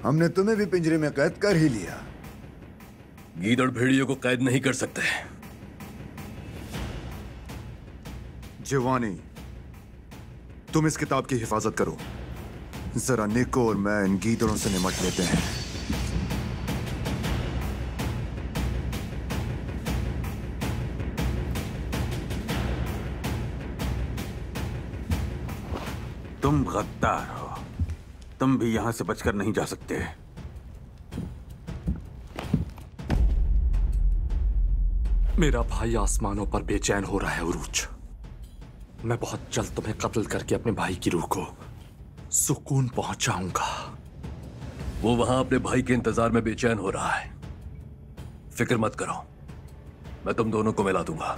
हमने तुम्हें भी पिंजरे में कैद कर ही लिया। गीदड़ भेड़ियों को कैद नहीं कर सकते। जिवानी, तुम इस किताब की हिफाजत करो। जरा निको और मैं इन गीदड़ों से निमट लेते हैं। तुम गद्दार हो। तुम भी यहां से बचकर नहीं जा सकते। मेरा भाई आसमानों पर बेचैन हो रहा है उरूज। मैं बहुत जल्द तुम्हें कत्ल करके अपने भाई की रूह को सुकून पहुंचाऊंगा। वो वहां अपने भाई के इंतजार में बेचैन हो रहा है। फिक्र मत करो, मैं तुम दोनों को मिला दूंगा।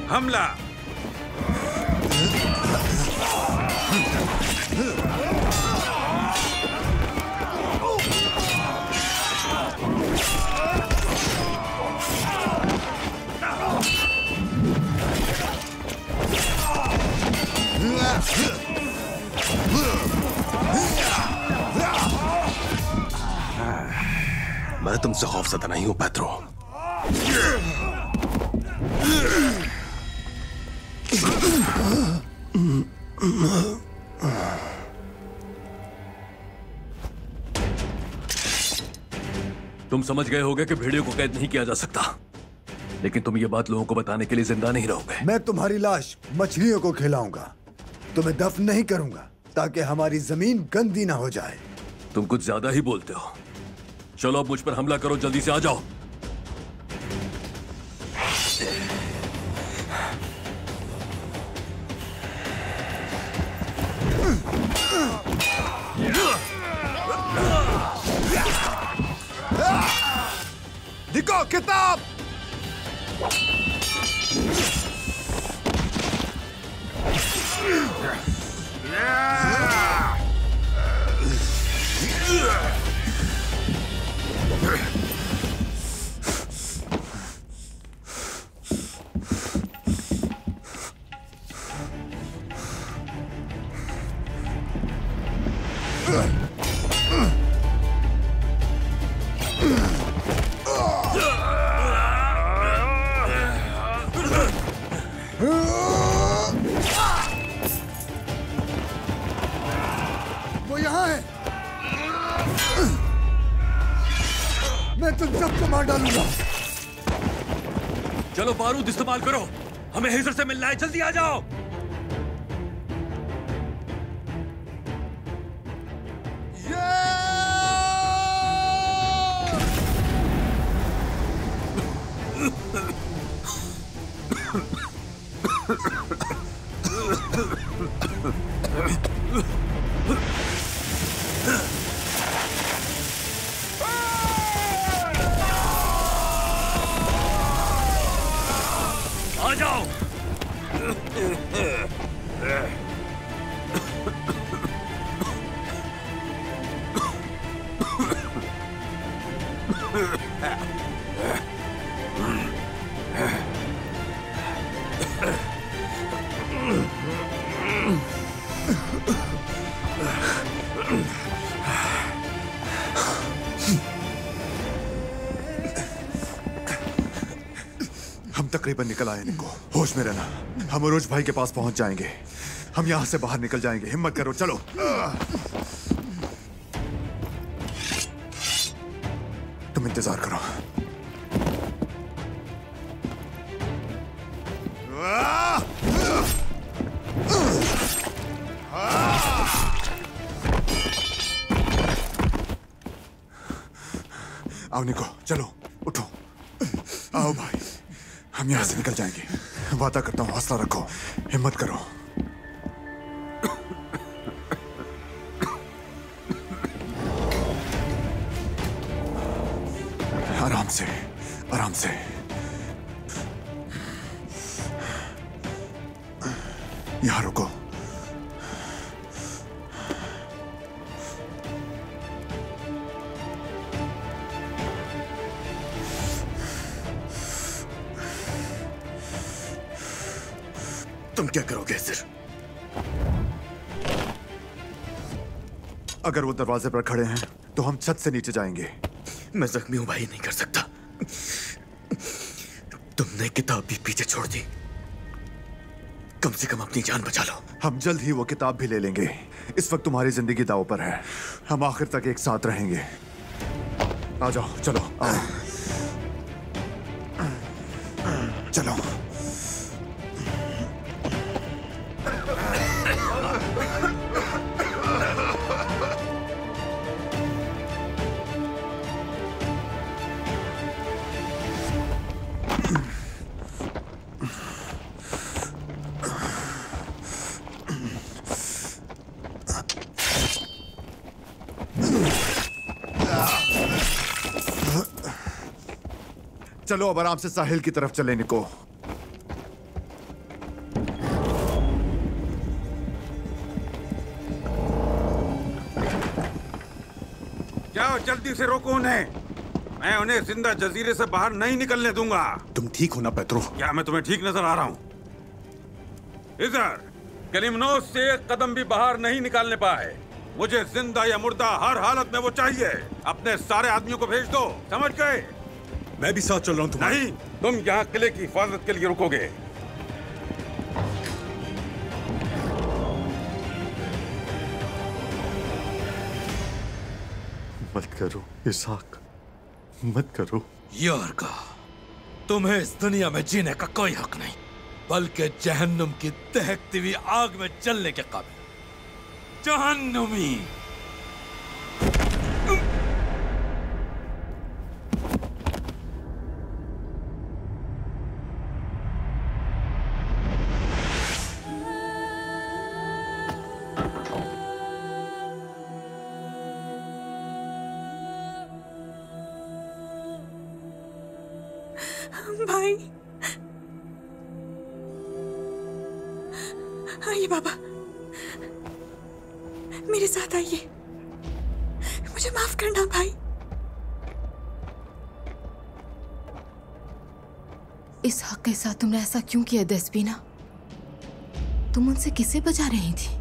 हमला! मैं तुमसे खौफज़दा नहीं हूं पेत्रो। तुम समझ गए होगे कि भेड़ियों को कैद नहीं किया जा सकता, लेकिन तुम ये बात लोगों को बताने के लिए जिंदा नहीं रहोगे। मैं तुम्हारी लाश मछलियों को खिलाऊंगा, तुम्हें दफन नहीं करूंगा ताकि हमारी जमीन गंदी ना हो जाए। तुम कुछ ज्यादा ही बोलते हो। चलो अब मुझ पर हमला करो, जल्दी से आ जाओ। निको, किताब! वो यहाँ है। मैं तुम सबको मार डालूंगा। चलो बारूद इस्तेमाल करो, हमें हेजर से मिलना है, जल्दी आ जाओ। आ जाओ। हम तकरीबन निकल आए निको, होश में रहना। हम उरूज भाई के पास पहुंच जाएंगे। हम यहां से बाहर निकल जाएंगे। हिम्मत करो, चलो। तुम इंतजार करो। आओ निको, चलो, उठो। आओ भाई, हम यहां से निकल जाएंगे। वादा करता हूं, हौसला रखो, हिम्मत करो। आराम से, आराम से। यहां रुको। तुम क्या करोगे सर? अगर वो दरवाजे पर खड़े हैं तो हम छत से नीचे जाएंगे। मैं जख्मी हूं भाई, नहीं कर सकता। तुमने किताब भी पीछे छोड़ दी, कम से कम अपनी जान बचा लो। हम जल्द ही वो किताब भी ले लेंगे। इस वक्त तुम्हारी जिंदगी दांव पर है। हम आखिर तक एक साथ रहेंगे। आ जाओ, चलो आओ। चलो। चलो अब आराम से साहिल की तरफ चले निको। जाओ, जल्दी से रोको उन्हें। मैं उन्हें जिंदा जजीरे से बाहर नहीं निकलने दूंगा। तुम ठीक हो ना पेट्रो? क्या मैं तुम्हें ठीक नजर आ रहा हूं? इधर कलिमनोस से एक कदम भी बाहर नहीं निकालने पाए। मुझे जिंदा या मुर्दा हर हालत में वो चाहिए। अपने सारे आदमियों को भेज दो, समझ गए? मैं भी साथ चल रहा हूं तुम्हारे। नहीं, तुम यहाँ किले की हिफाजत के लिए रुकोगे। मत करो इसहाक, मत करो। यार का तुम्हें इस दुनिया में जीने का कोई हक नहीं, बल्कि जहन्नुम की दहकती हुई आग में जलने के काबिल। जहन्नुमी। भाई, आइए बाबा, मेरे साथ आइए। मुझे माफ करना भाई। इस हक के साथ तुमने ऐसा क्यों किया देस्पीना? तुम उनसे किसे बचा रही थी?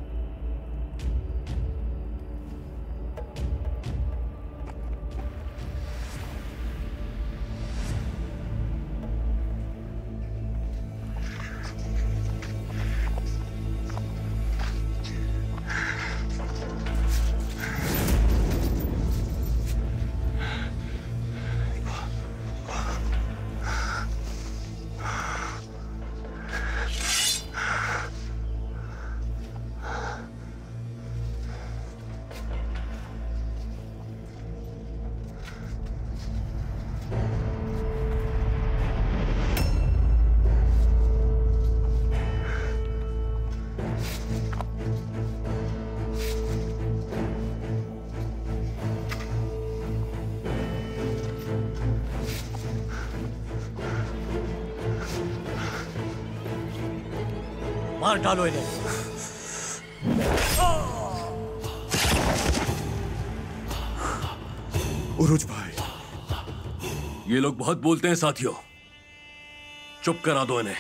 मार डालो इन्हें। उरुज भाई, ये लोग बहुत बोलते हैं साथियों, चुप करा दो इन्हें।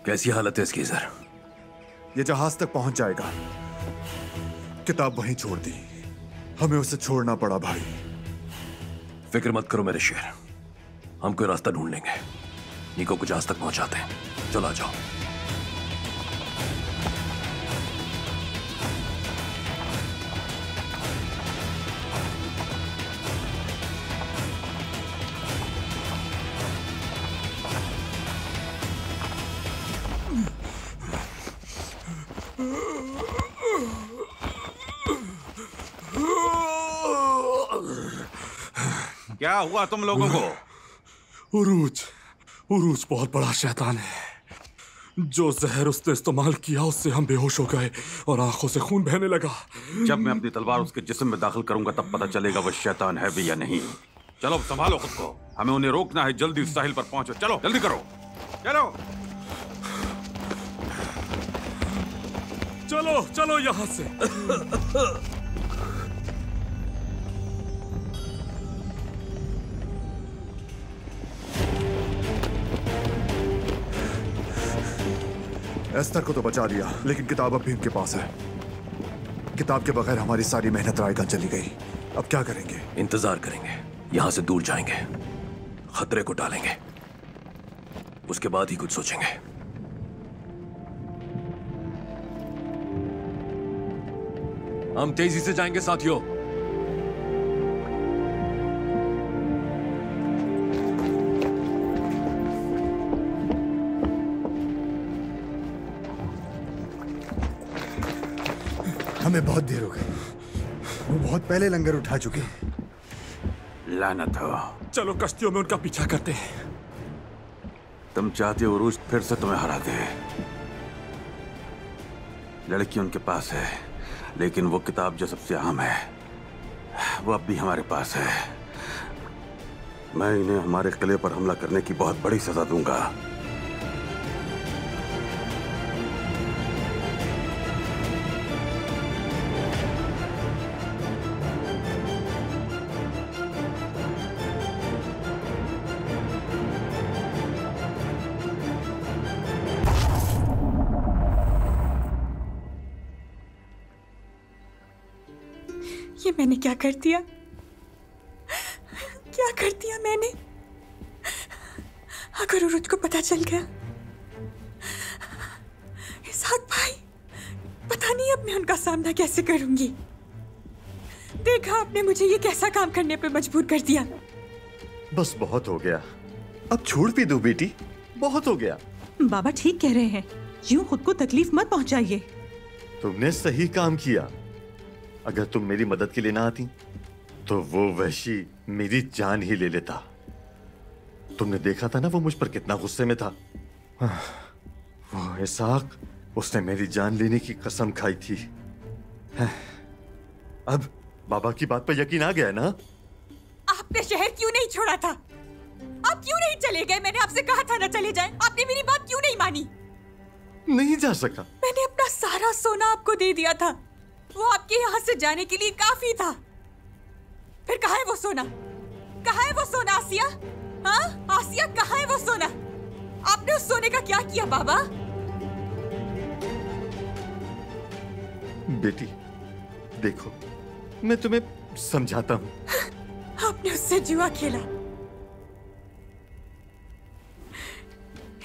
कैसी हालत है इसकी सर? ये जहाज तक पहुंच जाएगा। किताब वहीं छोड़ दी, हमें उसे छोड़ना पड़ा भाई। फिक्र मत करो मेरे शेर, हम कोई रास्ता ढूंढ लेंगे। निको को जहाज तक पहुंचाते हैं। चलो आ जाओ। क्या हुआ तुम लोगों को? उरूज बहुत बड़ा शैतान है। जो जहर उसने इस्तेमाल किया उससे हम बेहोश हो गए और आंखों से खून बहने लगा। जब मैं अपनी तलवार उसके जिस्म में दाखिल करूंगा तब पता चलेगा वो शैतान है भी या नहीं। चलो संभालो खुद को, हमें उन्हें रोकना है। जल्दी साहिल पर पहुंचो, चलो जल्दी करो, चलो चलो चलो यहां से। एस्तर को तो बचा लिया, लेकिन किताब अब भी उनके पास है। किताब के बगैर हमारी सारी मेहनत रायगंज चली गई। अब क्या करेंगे? इंतजार करेंगे, यहां से दूर जाएंगे, खतरे को टालेंगे, उसके बाद ही कुछ सोचेंगे। हम तेजी से जाएंगे साथियों। हमें बहुत देर हो गई, वो बहुत पहले लंगर उठा चुके हैं। लानत हो। चलो कश्तियों में उनका पीछा करते हैं। तुम चाहते हो उरूज फिर से तुम्हें हरा दे। लड़की उनके पास है, लेकिन वो किताब जो सबसे अहम है वो अब भी हमारे पास है। मैं इन्हें हमारे किले पर हमला करने की बहुत बड़ी सजा दूंगा। ये मैंने क्या कर दिया? क्या कर दिया मैंने? अगर उरूज को पता चल गया, इसहाक भाई, पता नहीं अब मैं उनका सामना कैसे करूंगी। देखा आपने मुझे ये कैसा काम करने पे मजबूर कर दिया। बस बहुत हो गया, अब छोड़ भी दो बेटी, बहुत हो गया। बाबा ठीक कह रहे हैं, यूं खुद को तकलीफ मत पहुंचाइए। तुमने सही काम किया। अगर तुम मेरी मदद के लिए ना आती तो वो वहशी मेरी जान ही ले लेता। तुमने देखा था ना वो मुझ पर कितना गुस्से में था। वो इसहाक, उसने मेरी जान लेने की कसम खाई थी। अब बाबा की बात पर यकीन आ गया ना? आपने शहर क्यों नहीं छोड़ा था? आप क्यों नहीं चले गए? मैंने आपसे कहा था ना चले जाएं। आपने मेरी बात क्यों नहीं मानी? नहीं जा सका। मैंने अपना सारा सोना आपको दे दिया था, वो आपके यहाँ से जाने के लिए काफी था। फिर कहाँ है वो सोना? कहाँ है वो सोना आसिया? हाँ आसिया, कहाँ है वो सोना? आपने उस सोने का क्या किया बाबा? बेटी देखो, मैं तुम्हें समझाता हूँ। आपने उससे जुआ खेला,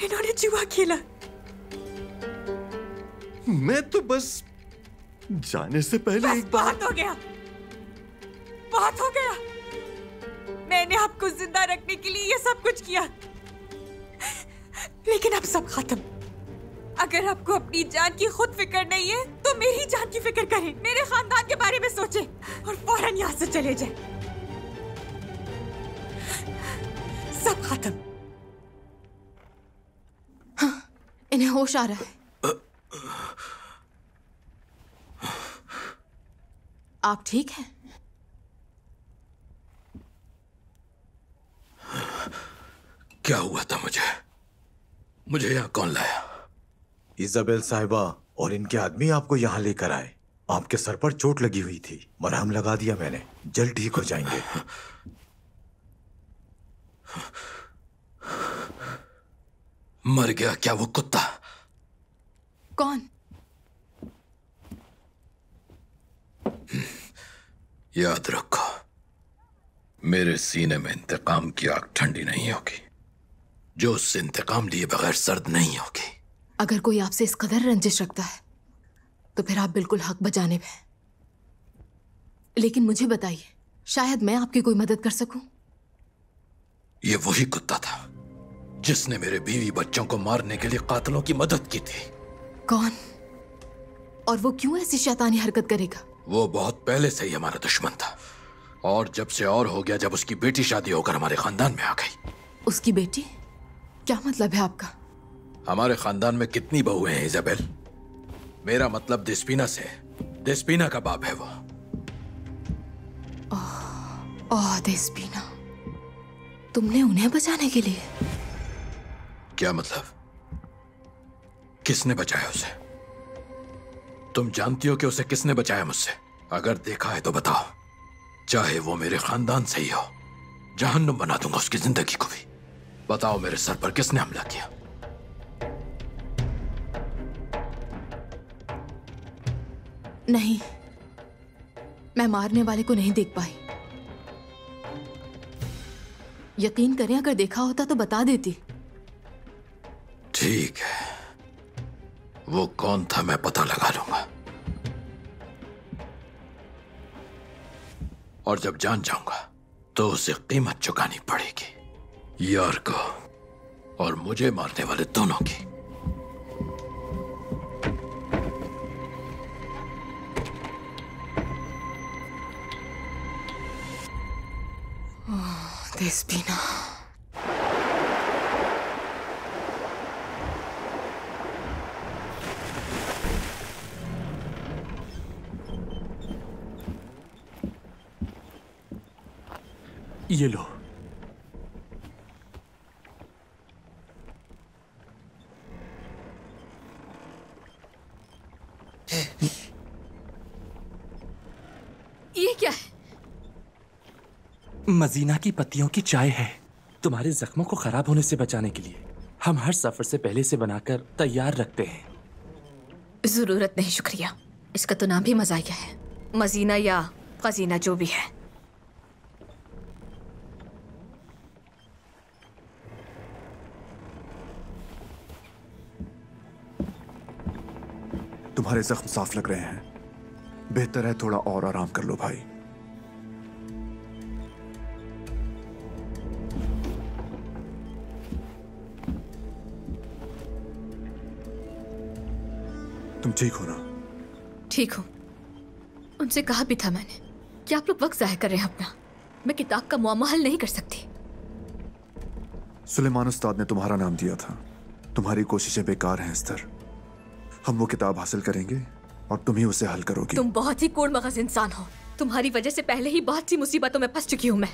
इन्होंने जुआ खेला। मैं तो बस जाने से पहले एक बार। बहुत हो गया, बहुत हो गया। मैंने आपको जिंदा रखने के लिए ये सब कुछ किया, लेकिन अब सब खत्म। अगर आपको अपनी जान की खुद फिक्र नहीं है तो मेरी जान की फिक्र करें, मेरे खानदान के बारे में सोचें और फौरन यहाँ से चले जाएं। सब खत्म। हाँ, इन्हें होश आ रहा है। आप ठीक हैं? क्या हुआ था मुझे यहाँ कौन लाया? इजाबेल साहिबा और इनके आदमी आपको यहाँ लेकर आए। आपके सर पर चोट लगी हुई थी, मरहम लगा दिया मैंने, जल्द ठीक हो जाएंगे। मर गया क्या वो कुत्ता? कौन? याद रखो, मेरे सीने में इंतकाम की आग ठंडी नहीं होगी, जो उससे इंतकाम लिए बगैर सर्द नहीं होगी। अगर कोई आपसे इस कदर रंजिश रखता है तो फिर आप बिल्कुल हक बजानिब हैं। लेकिन मुझे बताइए, शायद मैं आपकी कोई मदद कर सकूं। ये वही कुत्ता था जिसने मेरे बीवी बच्चों को मारने के लिए कातिलों की मदद की थी। कौन? और वो क्यों ऐसी शैतानी हरकत करेगा? वो बहुत पहले से ही हमारा दुश्मन था। और जब से और हो गया जब उसकी बेटी शादी होकर हमारे खानदान में आ गई। उसकी बेटी? क्या मतलब है आपका? हमारे खानदान में कितनी बहुएं हैं इजाबेल? मेरा मतलब देस्पीना से। देस्पीना का बाप है वो। ओह देस्पीना, तुमने उन्हें बचाने के लिए? क्या मतलब? किसने बचाया उसे? तुम जानती हो कि उसे किसने बचाया मुझसे? अगर देखा है तो बताओ, चाहे वो मेरे खानदान से ही हो। जहन्नुम बना दूंगा उसकी जिंदगी को भी। बताओ मेरे सर पर किसने हमला किया? नहीं, मैं मारने वाले को नहीं देख पाई। यकीन करें, अगर देखा होता तो बता देती। ठीक है, वो कौन था मैं पता लगा लूंगा, और जब जान जाऊंगा तो उसे कीमत चुकानी पड़ेगी, यार को और मुझे मारने वाले दोनों की। देस्पीना, ये लो। ये क्या है? मजीना की पत्तियों की चाय है, तुम्हारे जख्मों को खराब होने से बचाने के लिए। हम हर सफर से पहले से बनाकर तैयार रखते हैं। जरूरत नहीं, शुक्रिया। इसका तो नाम भी मजाकिया है, मजीना या खजीना जो भी है। तुम्हारे जख्म साफ लग रहे हैं, बेहतर है थोड़ा और आराम कर लो भाई। तुम ठीक हो ना? ठीक हूँ। उनसे कहा भी था मैंने कि आप लोग वक्त जाया कर रहे हैं अपना। मैं किताब का मुआमा हल नहीं कर सकती। सुलेमान उस्ताद ने तुम्हारा नाम दिया था। तुम्हारी कोशिशें बेकार हैं एस्तर। हम वो किताब हासिल करेंगे और तुम ही उसे हल करोगी। तुम बहुत ही कोड़ मगज इंसान हो। तुम्हारी वजह से पहले ही बहुत सी मुसीबतों में फंस चुकी हूँ मैं।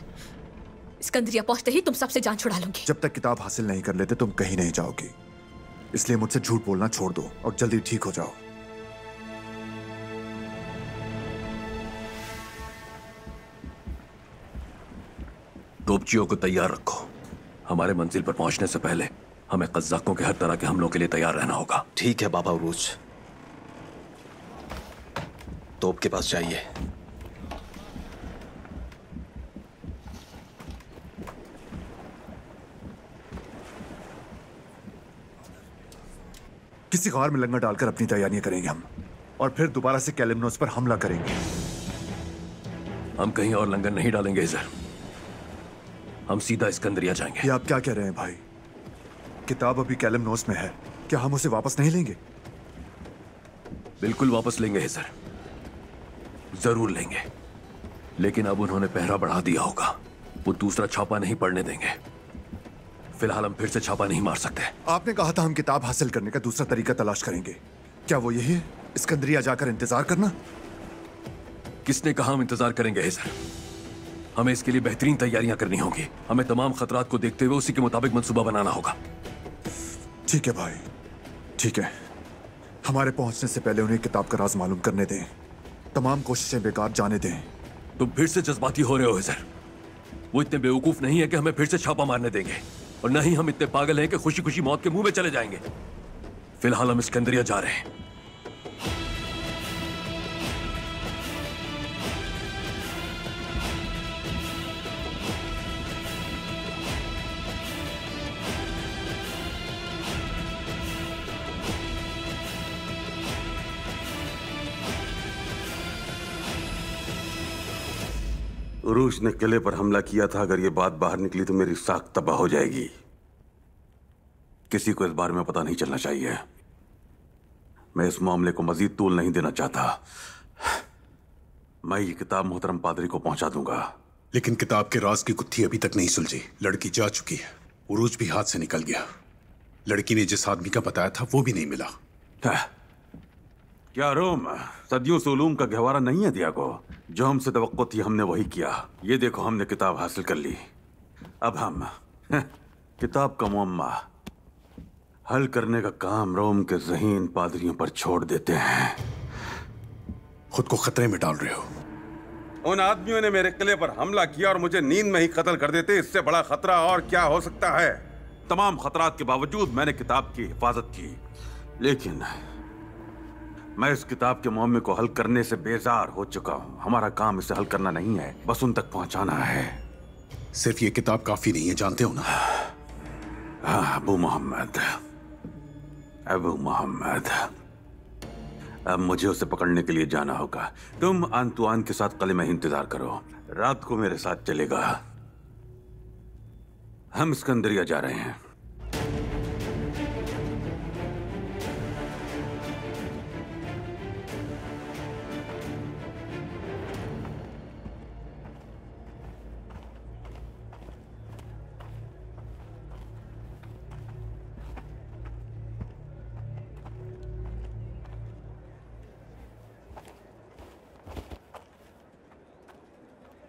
सिकंदरिया पहुंचते ही तुम सबसे जान छुड़ा लूंगी। जब तक किताब हासिल नहीं कर लेते तुम कहीं नहीं जाओगी, इसलिए मुझसे झूठ बोलना छोड़ दो और जल्दी ठीक हो जाओ। तोपचियों को तैयार रखो। हमारे मंजिल पर पहुंचने से पहले हमें कज़ाकों के हर तरह के हमलों के लिए तैयार रहना होगा। ठीक है बाबा उरूज, तोप के पास जाइए। किसी गार में लंगर डालकर अपनी तैयारियां करेंगे हम, और फिर दोबारा से कैलिमनोस पर हमला करेंगे। हम कहीं और लंगर नहीं डालेंगे इज़र, हम सीधा इस्कंदरिया जाएंगे। ये आप क्या कह रहे हैं भाई? किताब अभी कैलिमनोस में है, क्या हम उसे वापस नहीं लेंगे? बिल्कुल वापस लेंगे इज़र, जरूर लेंगे। लेकिन अब उन्होंने पहरा बढ़ा दिया होगा, वो दूसरा छापा नहीं पड़ने देंगे। फिलहाल हम फिर से छापा नहीं मार सकते। आपने कहा था हम किताब हासिल करने का दूसरा तरीका तलाश करेंगे, क्या वो यही है? इस्कंदरिया जाकर इंतजार करना? किसने कहा हम इंतजार करेंगे इज़र? हमें इसके लिए बेहतरीन तैयारियां करनी होगी। हमें तमाम खतरात को देखते हुए उसी के मुताबिक मंसूबा बनाना होगा। ठीक है भाई, ठीक है। हमारे पहुंचने से पहले उन्हें किताब का राज मालूम करने दें। तमाम कोशिशें बेकार जाने दें। तुम फिर से जज्बाती हो रहे हो इज़र। वो इतने बेवकूफ नहीं है कि हमें फिर से छापा मारने देंगे, और न ही हम इतने पागल हैं कि खुशी खुशी मौत के मुंह में चले जाएंगे। फिलहाल हम इस्कंदरिया जा रहे हैं। उरूज ने किले पर हमला किया था। अगर ये बात बाहर निकली तो मेरी साख तबाह हो जाएगी। किसी को इस बारे में पता नहीं चलना चाहिए। मैं इस मामले को मजीद तूल नहीं देना चाहता। मैं ये किताब मोहतरम पादरी को पहुंचा दूंगा। लेकिन किताब के राज की गुत्थी अभी तक नहीं सुलझी। लड़की जा चुकी है, उरूज भी हाथ से निकल गया। लड़की ने जिस आदमी का बताया था वो भी नहीं मिला। क्या रोम सदियों से उलूम का गहवारा नहीं है दिया को? जो हमसे तवक्को थी हमने वही किया। ये देखो हमने किताब हासिल कर ली। अब हम किताब का मुअम्मा हल करने का काम रोम के ज़हीन पादरियों पर छोड़ देते हैं। खुद को खतरे में डाल रहे हो। उन आदमियों ने मेरे किले पर हमला किया और मुझे नींद में ही कत्ल कर देते। इससे बड़ा खतरा और क्या हो सकता है? तमाम खतरात के बावजूद मैंने किताब की हिफाजत की, लेकिन मैं इस किताब के मुअम्मे को हल करने से बेजार हो चुका हूं। हमारा काम इसे हल करना नहीं है, बस उन तक पहुंचाना है। सिर्फ ये किताब काफी नहीं है, जानते हो ना? हाँ अबू मोहम्मद, अबू मोहम्मद, अब मुझे उसे पकड़ने के लिए जाना होगा। तुम आंतुआन के साथ किले में इंतजार करो, रात को मेरे साथ चलेगा। हम सिकंदरिया जा रहे हैं।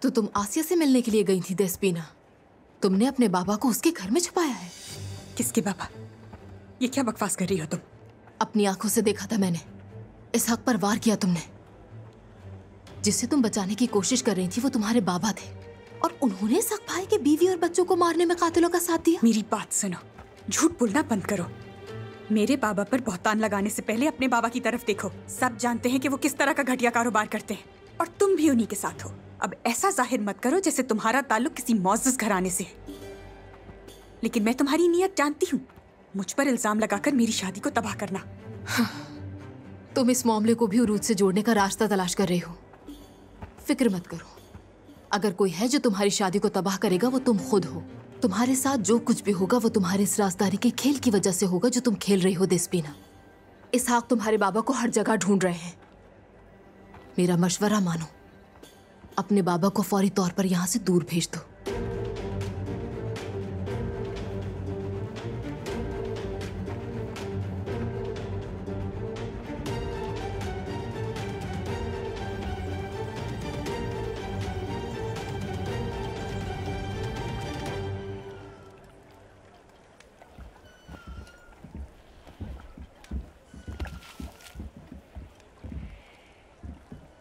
तो तुम आसिया से मिलने के लिए गई थी देस्पीना? तुमने अपने बाबा को उसके घर में छुपाया है? किसके बाबा? ये क्या बकवास कर रही हो तुम? अपनी आंखों से देखा था मैंने। इस हक पर वार किया तुमने। जिसे तुम बचाने की कोशिश कर रही थी वो तुम्हारे बाबा थे, और उन्होंने इस हक भाई के बीवी और बच्चों को मारने में कातिलों का साथ दिया। मेरी बात सुनो, झूठ बोलना बंद करो। मेरे बाबा पर बहतान लगाने से पहले अपने बाबा की तरफ देखो। सब जानते हैं कि वो किस तरह का घटिया कारोबार करते हैं, और तुम भी उन्हीं के साथ हो। अब ऐसा जाहिर मत करो जैसे तुम्हारा ताल्लुक किसी मौजूद घराने से है। लेकिन मैं तुम्हारी नीयत जानती हूँ, मुझ पर इल्जाम लगाकर मेरी शादी को तबाह करना। तुम इस मामले को भी उरूज से जोड़ने का रास्ता तलाश कर रही हो। फिक्र मत करो, अगर कोई है जो तुम्हारी शादी को तबाह करेगा वो तुम खुद हो। तुम्हारे साथ जो कुछ भी होगा वो तुम्हारे इस राजदारी के खेल की वजह से होगा जो तुम खेल रही हो देस्पीना। इसहाक तुम्हारे बाबा को हर जगह ढूंढ रहे हैं। मेरा मशवरा मानो, अपने बाबा को फौरी तौर पर यहां से दूर भेज दो।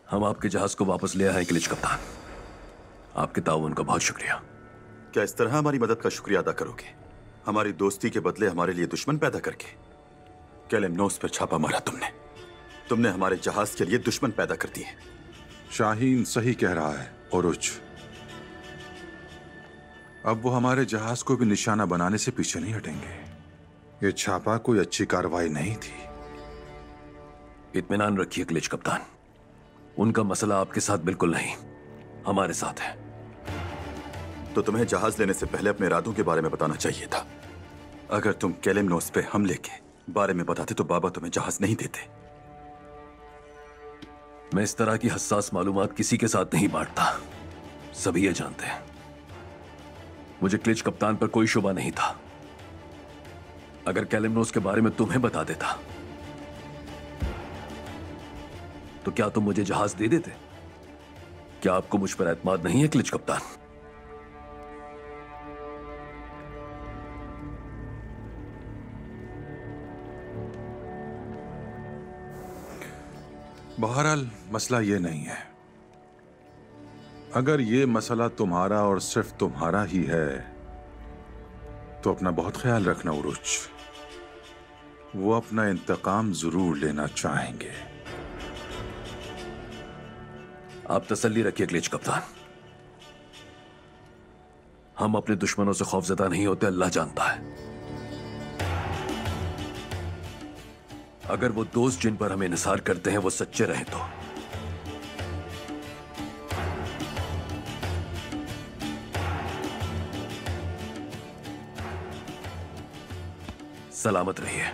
हम आपके जहाज को वापस ले आए किलिच कप्तान। आपके ताउन का बहुत शुक्रिया। क्या इस तरह हमारी मदद का शुक्रिया अदा करोगे? हमारी दोस्ती के बदले हमारे लिए दुश्मन पैदा करके? कैलेमनोस पर छापा मारा तुमने हमारे जहाज के लिए दुश्मन पैदा कर दिए। शाहीन सही कह रहा है ओरुच। अब वो हमारे जहाज को भी निशाना बनाने से पीछे नहीं हटेंगे। ये छापा कोई अच्छी कार्रवाई नहीं थी। इत्मीनान रखिए किलिच कप्तान, उनका मसला आपके साथ बिल्कुल नहीं, हमारे साथ है। तो तुम्हें जहाज लेने से पहले अपने इरादों के बारे में बताना चाहिए था। अगर तुम कैलेमनोस पे हमले के बारे में बताते तो बाबा तुम्हें जहाज नहीं देते। मैं इस तरह की हसास मालूमात किसी के साथ नहीं बांटता, सभी ये जानते हैं। मुझे किलिच कप्तान पर कोई शुबा नहीं था। अगर कैलेमनोस के बारे में तुम्हें बता देता तो क्या तुम मुझे जहाज दे देते? क्या आपको मुझ पर एतमाद नहीं है किलिच कप्तान? बहरहाल मसला ये नहीं है। अगर ये मसला तुम्हारा और सिर्फ तुम्हारा ही है तो अपना बहुत ख्याल रखना उरुच। वो अपना इंतकाम जरूर लेना चाहेंगे। आप तसल्ली रखिए किलिच कप्तान, हम अपने दुश्मनों से खौफजदा नहीं होते, अल्लाह जानता है। अगर वो दोस्त जिन पर हम इन्हिसार करते हैं वो सच्चे रहे तो सलामत रहिए।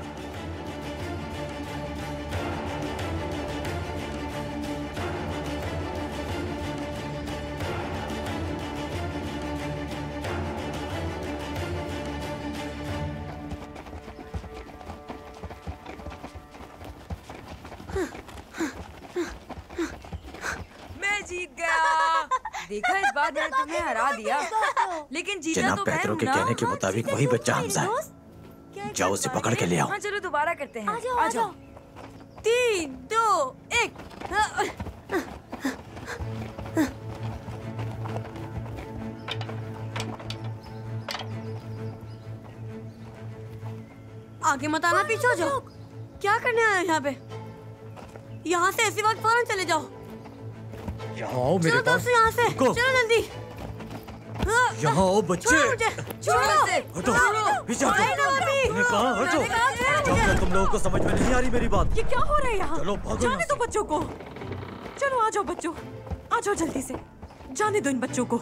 मैं जीत गया। देखा, इस बार मैंने तुम्हें हरा दिया, लेकिन जीता जनाब तो मैं पैदरों हूँ के ना। कहने के मुताबिक वही बच्चा हमजा है। जाओ उसे पकड़ के ले आओ। हाँ चलो दोबारा करते हैं। आ जाओ। 3, 2, 1। आगे मत आना, पीछे हो जाओ। क्या करने आए हो यहाँ पे? यहाँ से ऐसी बात फौरन चले जाओ। यहाँ आओ मेरे चलो पास। दोस्तों, यहाँ से रुको। चलो जल्दी। यहाँ आओ बच्चे। छोड़ो मुझे, छोड़ो। हटो, पीछे हटो। छोड़ो अभी। मैंने कहा हटो। मैंने कहा छोड़ो जाओ, मुझे। क्या तुम लोगों को समझ में नहीं आ रही मेरी बात? ये क्या हो रहा है यहाँ? चलो भागो जाने यहाँ दो बच्चों को। चलो आ जाओ बच्चों, आ जाओ जल्दी से। जाने दो इन बच्चों को।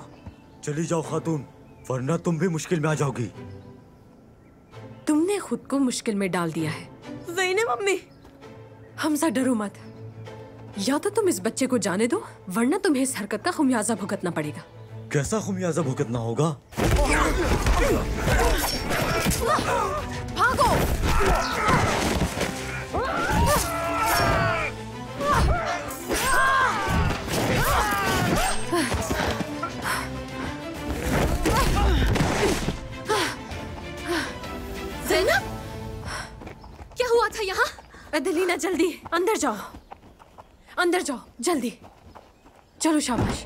चली जाओ खातून, वरना तुम भी मुश्किल में आ जाओगी। तुमने खुद को मुश्किल में डाल दिया है। ज़ैनब मम्मी। हमजा डरो मत। या तो तुम इस बच्चे को जाने दो, वरना तुम्हें इस हरकत का खुमियाजा भुगतना पड़ेगा। कैसा खुमियाजा भुगतना होगा? भागो। ज़ैनब, क्या हुआ था यहाँ? अदलीना जल्दी अंदर जाओ, अंदर जाओ जल्दी। चलो शाबाश।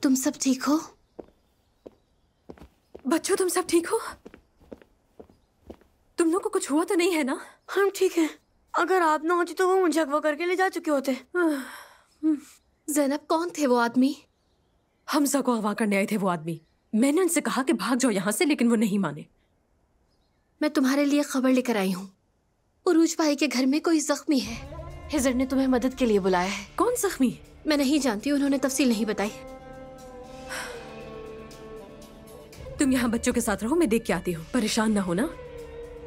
तुम सब ठीक हो? बच्चों तुम सब ठीक हो? तुम लोग को कुछ हुआ तो नहीं है ना? हम ठीक हैं। अगर आप ना होती तो वो मुझे अगवा करके ले जा चुके होते। ज़ैनब, कौन थे वो आदमी? हमजा को अगवा करने आए थे वो आदमी। मैंने उनसे कहा कि भाग जाओ यहाँ से, लेकिन वो नहीं माने। मैं तुम्हारे लिए खबर लेकर आई हूँ। उरूज भाई के घर में कोई जख्मी है। हिजर ने तुम्हें मदद के लिए बुलाया है। कौन जख्मी? मैं नहीं जानती, उन्होंने तफसील नहीं बताई। तुम यहाँ बच्चों के साथ रहो, मैं देख के आती हूँ। परेशान ना होना,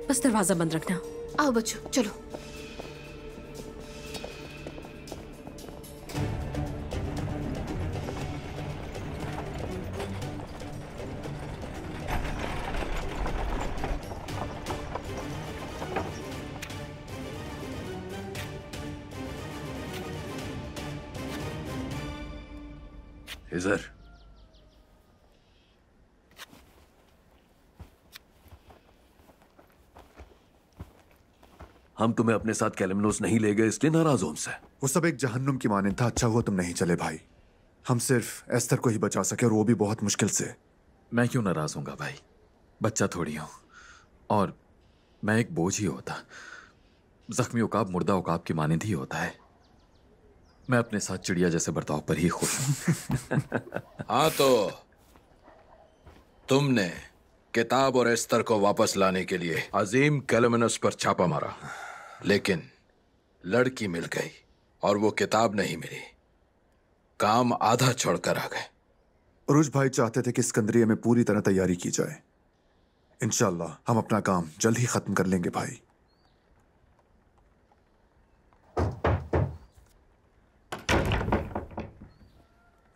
बस दरवाजा बंद रखना। आओ बच्चों, चलो। हिजर, हम तुम्हें अपने साथ कैलिमनोस नहीं ले गए इसलिए नाराज हो हमसे। वो सब एक जहन्नुम की मानिंद था। अच्छा हुआ तुम नहीं चले भाई। हम सिर्फ एस्तर को ही बचा सके, और वो भी बहुत मुश्किल से। मैं क्यों नाराज हूँगा भाई? बच्चा थोड़ी हूँ, और मैं एक बोझ ही होता। जख्मी उकाब मुर्दा उकाब की मानिंद ही होता है। मैं अपने साथ चिड़िया जैसे बर्ताव पर ही खुश हूँ। हाँ तो तुमने किताब और एस्तर को वापस लाने के लिए अजीम कैलिमनोस पर छापा मारा, लेकिन लड़की मिल गई और वो किताब नहीं मिली। काम आधा छोड़कर आ गए। उरूज भाई चाहते थे कि सिकंदरिया में पूरी तरह तैयारी की जाए। इंशाल्लाह हम अपना काम जल्द ही खत्म कर लेंगे भाई।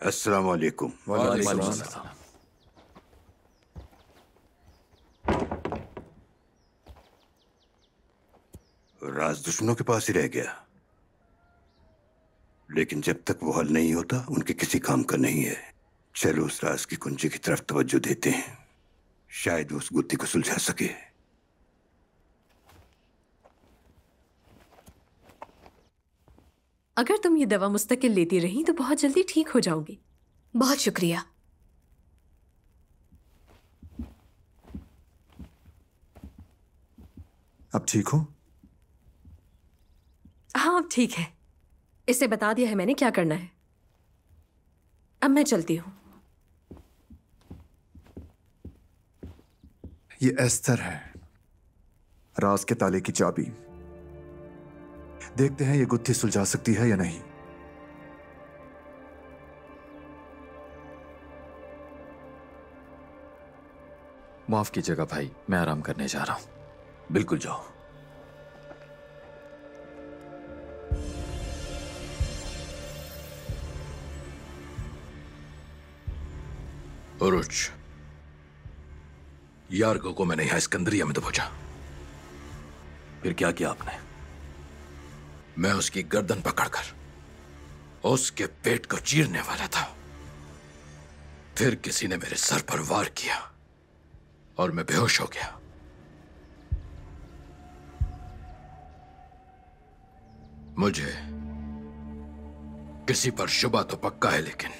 अस्सलाम वालेकुम। वालेकुम अस्सलाम। राज दुश्मनों के पास ही रह गया, लेकिन जब तक वो हल नहीं होता उनके किसी काम का नहीं है। चलो उस राज की कुंजी की तरफ तवज्जो देते हैं, शायद वो उस गुत्थी को सुलझा सके। अगर तुम ये दवा मुस्तकिल लेती रही तो बहुत जल्दी ठीक हो जाओगी। बहुत शुक्रिया। अब ठीक हो? हाँ अब ठीक है। इसे बता दिया है मैंने क्या करना है। अब मैं चलती हूँ। ये एस्तर है, राज के ताले की चाबी। देखते हैं ये गुत्थी सुलझा सकती है या नहीं। माफ कीजिएगा भाई, मैं आराम करने जा रहा हूं। बिल्कुल जाओ। उरुज, यार्गो को मैंने यहां सिकंदरिया में दबोचा। फिर क्या किया आपने? मैं उसकी गर्दन पकड़कर उसके पेट को चीरने वाला था। फिर किसी ने मेरे सर पर वार किया और मैं बेहोश हो गया। मुझे किसी पर शुबा तो पक्का है, लेकिन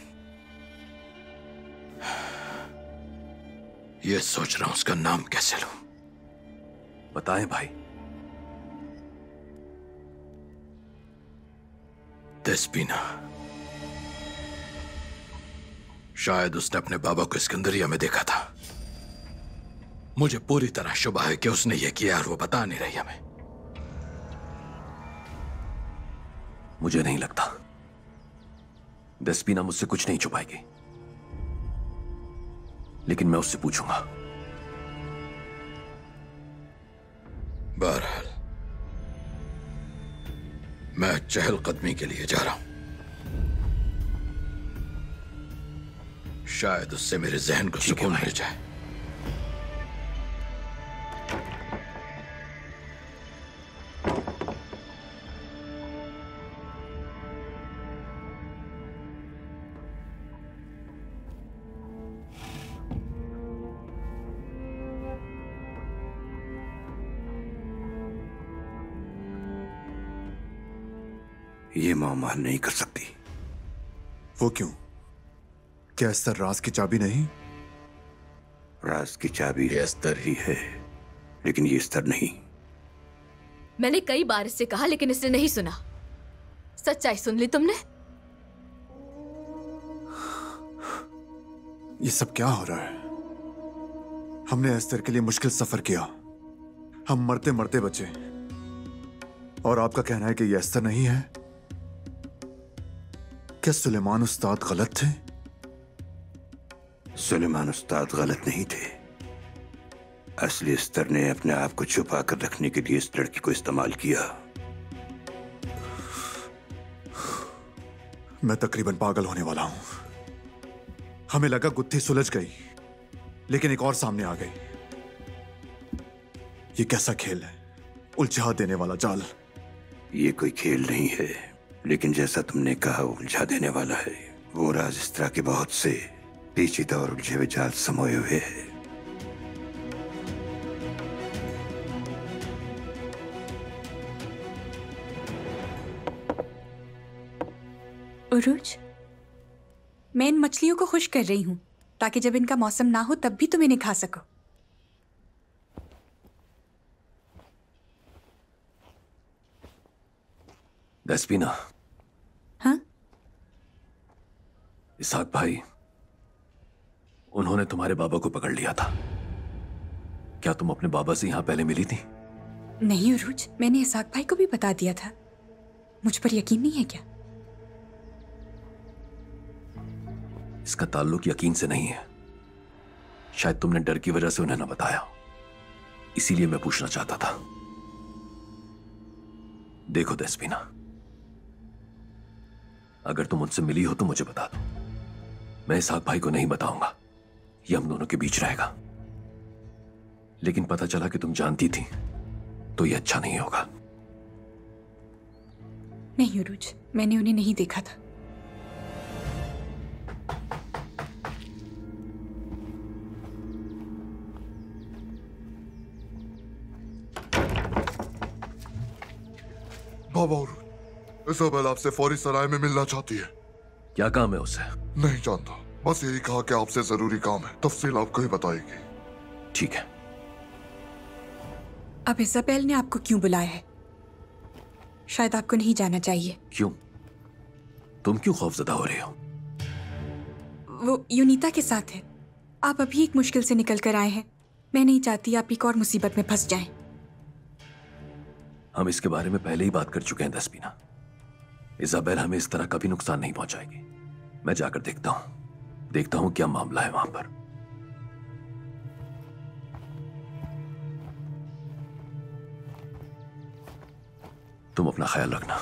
यह सोच रहा हूं उसका नाम कैसे लूं। बताएं भाई। देस्पीना। शायद उसने अपने बाबा को सिकंदरिया में देखा था। मुझे पूरी तरह शुबा है कि उसने यह किया और वो बता नहीं रही हमें। मुझे नहीं लगता। देस्पीना मुझसे कुछ नहीं छुपाएगी, लेकिन मैं उससे पूछूंगा। बहरहाल मैं चहलकदमी के लिए जा रहा हूं। शायद उससे मेरे जहन को सुकून मिल जाए। ये मां मान नहीं कर सकती। वो क्यों? क्या अस्तर राज की चाबी नहीं? राज की चाबी अस्तर ही है, लेकिन ये अस्तर नहीं। मैंने कई बार इससे कहा, लेकिन इसने नहीं सुना। सच्चाई सुन ली तुमने? ये सब क्या हो रहा है? हमने अस्तर के लिए मुश्किल सफर किया, हम मरते मरते बचे, और आपका कहना है कि ये अस्तर नहीं है? क्या सुलेमान उस्ताद गलत थे? सुलेमान उस्ताद गलत नहीं थे। असली अस्तर ने अपने आप को छुपा कर रखने के लिए इस लड़की को इस्तेमाल किया। मैं तकरीबन पागल होने वाला हूं। हमें लगा गुत्थी सुलझ गई, लेकिन एक और सामने आ गई। ये कैसा खेल है? उलझा देने वाला जाल। ये कोई खेल नहीं है, लेकिन जैसा तुमने कहा उलझा देने वाला है। वो राज इस तरह के बहुत से पेचीदा और उलझे हुए जाल समोए हुए है। उरूज, मैं इन मछलियों को खुश कर रही हूं ताकि जब इनका मौसम ना हो तब भी तुम इन्हें खा सको। देस्पीना। हाँ? इसहाक भाई, उन्होंने तुम्हारे बाबा को पकड़ लिया था। क्या तुम अपने बाबा से यहां पहले मिली थी? नहीं उरूज, मैंने इसहाक भाई को भी बता दिया था। मुझ पर यकीन नहीं है क्या? इसका ताल्लुक यकीन से नहीं है। शायद तुमने डर की वजह से उन्हें ना बताया, इसीलिए मैं पूछना चाहता था। देखो देस्पीना, अगर तुम उनसे मिली हो तो मुझे बता दो। मैं इसहाक भाई को नहीं बताऊंगा, ये हम दोनों के बीच रहेगा। लेकिन पता चला कि तुम जानती थी तो ये अच्छा नहीं होगा। नहीं उरूज, मैंने उन्हें नहीं देखा था। बाबा, इज़ाबेल आपसे फौरी सराय में मिलना चाहती है। क्या काम है उसे? नहीं जानता, बस यही कहा कि आपसे जरूरी काम है। तफसील आपको ही बताएगी। ठीक है। अब इज़ाबेल ने आपको क्यों बुलाया है? शायद आपको नहीं जाना चाहिए। क्यों? तुम क्यों खौफजदा हो रहे हो? वो यूनिता के साथ है। आप अभी एक मुश्किल से निकल कर आए हैं। मैं नहीं चाहती आप एक और मुसीबत में फंस जाएं। हम इसके बारे में पहले ही बात कर चुके हैं देस्पीना। इज़ाबेल हमें इस तरह का भी नुकसान नहीं पहुंचाएगी। मैं जाकर देखता हूं क्या मामला है वहां पर। तुम अपना ख्याल रखना।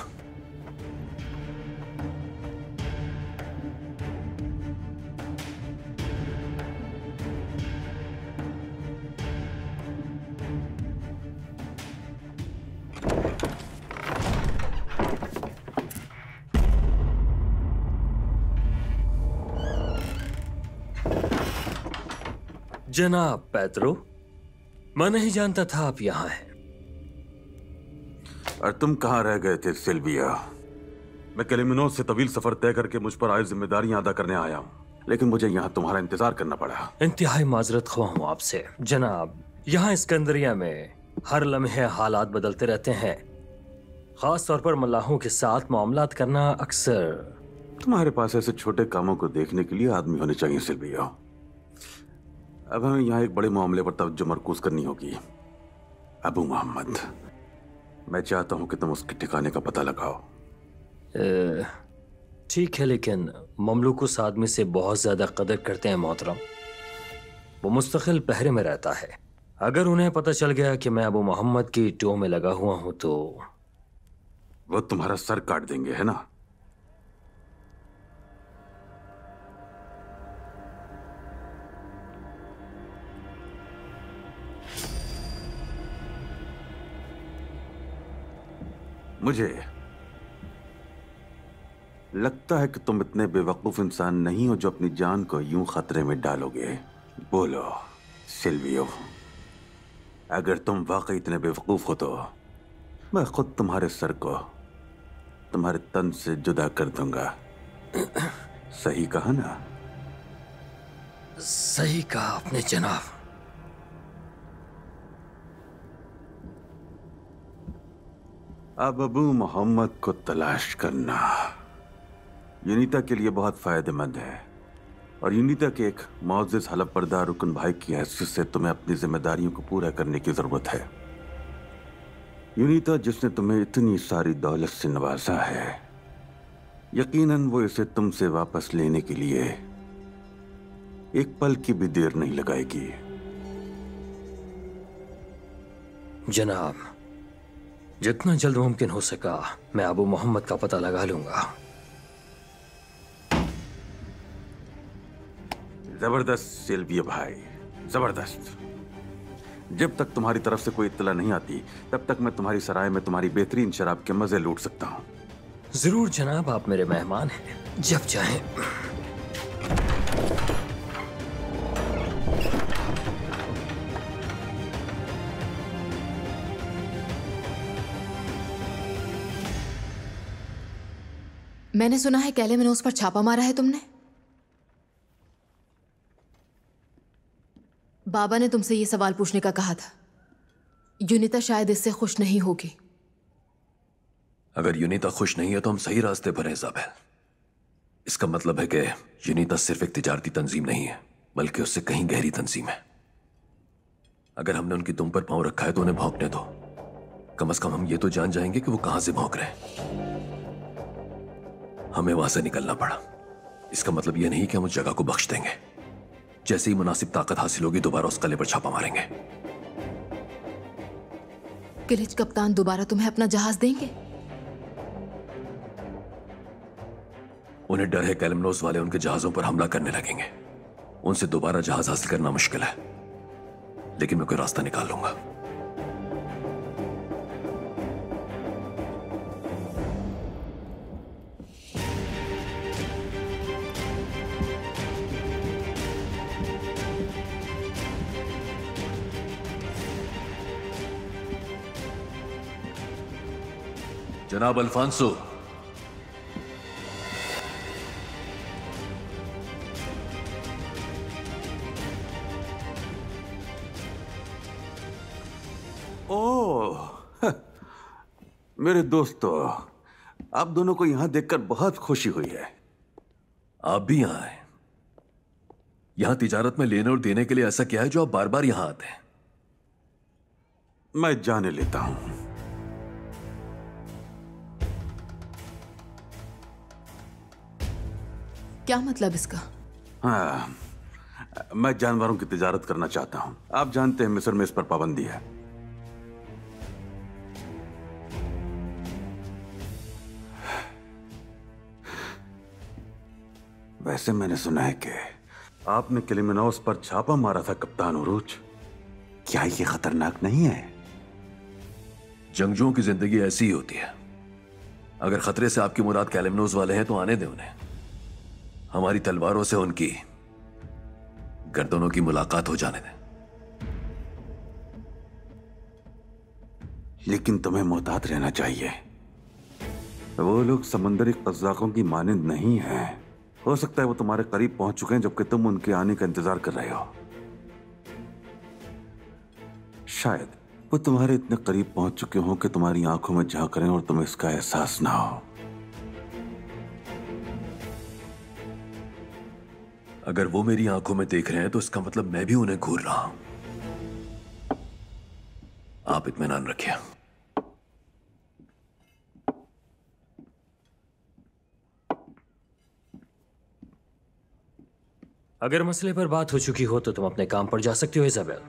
जनाब पेट्रो, मैं नहीं जानता था आप यहाँ हैं। और तुम कहाँ रह गए थे सिल्विया? मैं कैलिमिनोस से तवील सफर तय करके मुझ पर आए जिम्मेदारियां अदा करने आया हूँ, लेकिन मुझे यहाँ तुम्हारा इंतजार करना पड़ा। इंतहाई माजरत ख्वाह हूँ आपसे जनाब। यहाँ इस्कंदरिया में हर लम्हे हालात बदलते रहते हैं। खास तौर पर मल्लाहों के साथ मामलात करना अक्सर। तुम्हारे पास ऐसे छोटे कामों को देखने के लिए आदमी होने चाहिए सिल्विया। अब हमें यहाँ एक बड़े मामले पर तवज्जो मरकूज करनी होगी। अबू मोहम्मद, मैं चाहता हूँ कि तुम उसके ठिकाने का पता लगाओ। ठीक है, लेकिन ममलूक उस आदमी से बहुत ज्यादा कदर करते हैं मोहतरम। वो मुस्तकिल पहरे में रहता है। अगर उन्हें पता चल गया कि मैं अबू मोहम्मद की टो में लगा हुआ हूं तो वो तुम्हारा सर काट देंगे, है ना? मुझे लगता है कि तुम इतने बेवकूफ इंसान नहीं हो जो अपनी जान को यूं खतरे में डालोगे। बोलो सिल्वियो, अगर तुम वाकई इतने बेवकूफ हो तो मैं खुद तुम्हारे सर को तुम्हारे तन से जुदा कर दूंगा। सही कहा ना? सही कहा आपने जनाब। अब अबू मोहम्मद को तलाश करना यूनिता के लिए बहुत फायदेमंद है, और यूनिता के एक मुअज़्ज़िज़ हलफ बरदार रुकन भाई की हैसियत से तुम्हें अपनी जिम्मेदारियों को पूरा करने की जरूरत है। यूनिता जिसने तुम्हें इतनी सारी दौलत से नवाजा है, यकीनन वो इसे तुमसे वापस लेने के लिए एक पल की भी देर नहीं लगाएगी। जनाब, जितना जल्द मुमकिन हो सका मैं अबू मोहम्मद का पता लगा लूंगा। जबरदस्त सिल्विया भाई, जबरदस्त। जब तक तुम्हारी तरफ से कोई इत्तला नहीं आती तब तक मैं तुम्हारी सराय में तुम्हारी बेहतरीन शराब के मजे लूट सकता हूँ। जरूर जनाब, आप मेरे मेहमान हैं, जब चाहें। मैंने सुना है कैलेमिनोस पर छापा मारा है तुमने। बाबा ने तुमसे ये सवाल पूछने का कहा था। यूनिता शायद इससे खुश नहीं होगी। अगर यूनिता खुश नहीं है तो हम सही रास्ते पर हैं इजाबेल। इसका मतलब है कि यूनिता सिर्फ एक तिजारती तंजीम नहीं है, बल्कि उससे कहीं गहरी तंजीम है। अगर हमने उनकी दुम पर पांव रखा है तो उन्हें भौंकने दो। कम से कम हम ये तो जान जाएंगे कि वो कहां से भौंक रहे हैं। हमें वहां से निकलना पड़ा। इसका मतलब यह नहीं कि हम उस जगह को बख्श देंगे। जैसे ही मुनासिब ताकत हासिल होगी दोबारा उस किले पर छापा मारेंगे। किलिच कप्तान दोबारा तुम्हें अपना जहाज देंगे? उन्हें डर है कैलिमिनोस वाले उनके जहाजों पर हमला करने लगेंगे। उनसे दोबारा जहाज हासिल करना मुश्किल है, लेकिन मैं कोई रास्ता निकाल लूंगा। जनाब अल्फांसो, ओह मेरे दोस्तों, आप दोनों को यहां देखकर बहुत खुशी हुई है। आप भी यहां आए। यहां तिजारत में लेने और देने के लिए ऐसा क्या है जो आप बार बार यहां आते हैं? मैं जाने लेता हूं। क्या मतलब इसका? हाँ, मैं जानवरों की तिजारत करना चाहता हूं। आप जानते हैं मिस्र में इस पर पाबंदी है। वैसे मैंने सुना है कि आपने कैलिमिनोस पर छापा मारा था कप्तान उरूज। क्या ये खतरनाक नहीं है? जंगजुओं की जिंदगी ऐसी ही होती है। अगर खतरे से आपकी मुराद कैलिमिनोस वाले हैं तो आने दें उन्हें। हमारी तलवारों से उनकी गर्दनों की मुलाकात हो जाने दें। लेकिन तुम्हें मोहतात रहना चाहिए। वो लोग समंदरी कज़ाकों की मानिंद नहीं हैं। हो सकता है वो तुम्हारे करीब पहुंच चुके हैं जबकि तुम उनके आने का इंतजार कर रहे हो। शायद वो तुम्हारे इतने करीब पहुंच चुके हों कि तुम्हारी आंखों में झांक रहे हैं और तुम्हें इसका एहसास ना हो। अगर वो मेरी आंखों में देख रहे हैं तो इसका मतलब मैं भी उन्हें घूर रहा हूं। आप इत्मीनान रखिए। अगर मसले पर बात हो चुकी हो तो तुम अपने काम पर जा सकती हो इजाबेल।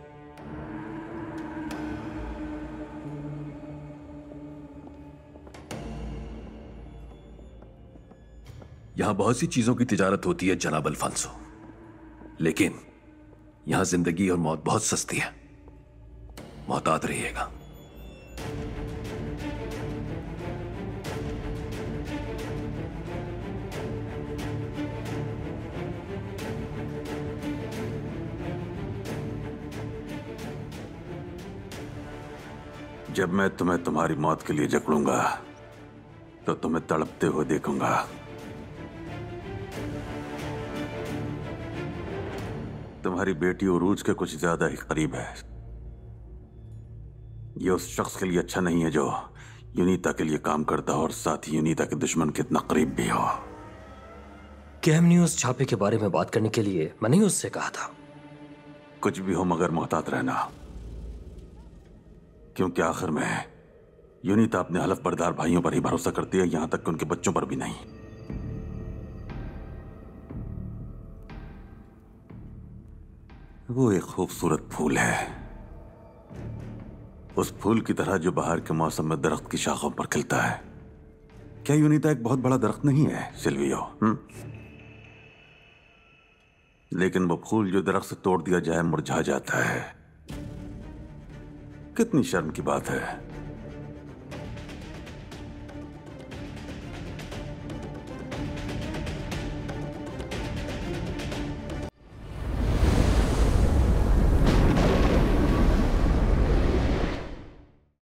यहां बहुत सी चीजों की तिजारत होती है जनाब अल्फांसो, लेकिन यहां जिंदगी और मौत बहुत सस्ती है। मोहतात रहिएगा। जब मैं तुम्हें तुम्हारी मौत के लिए जकड़ूंगा तो तुम्हें तड़पते हुए देखूंगा। तुम्हारी बेटी उरूज के कुछ ज्यादा ही करीब है। ये उस शख्स के लिए अच्छा नहीं है जो यूनिता के लिए काम करता हो और साथ ही यूनिता के दुश्मन के इतना करीब भी हो। कैम न्यूज छापे के बारे में बात करने के लिए मैंने उससे कहा था। कुछ भी हो मगर मोहतात रहना, क्योंकि आखिर में यूनिता अपने हलफ बरदार भाइयों पर ही भरोसा करती है, यहां तक कि उनके बच्चों पर भी नहीं। वो एक खूबसूरत फूल है, उस फूल की तरह जो बाहर के मौसम में दरख्त की शाखों पर खिलता है। क्या यूनिता एक बहुत बड़ा दरख्त नहीं है सिल्वियो? लेकिन वो फूल जो दरख्त से तोड़ दिया जाए मुरझा जाता है। कितनी शर्म की बात है।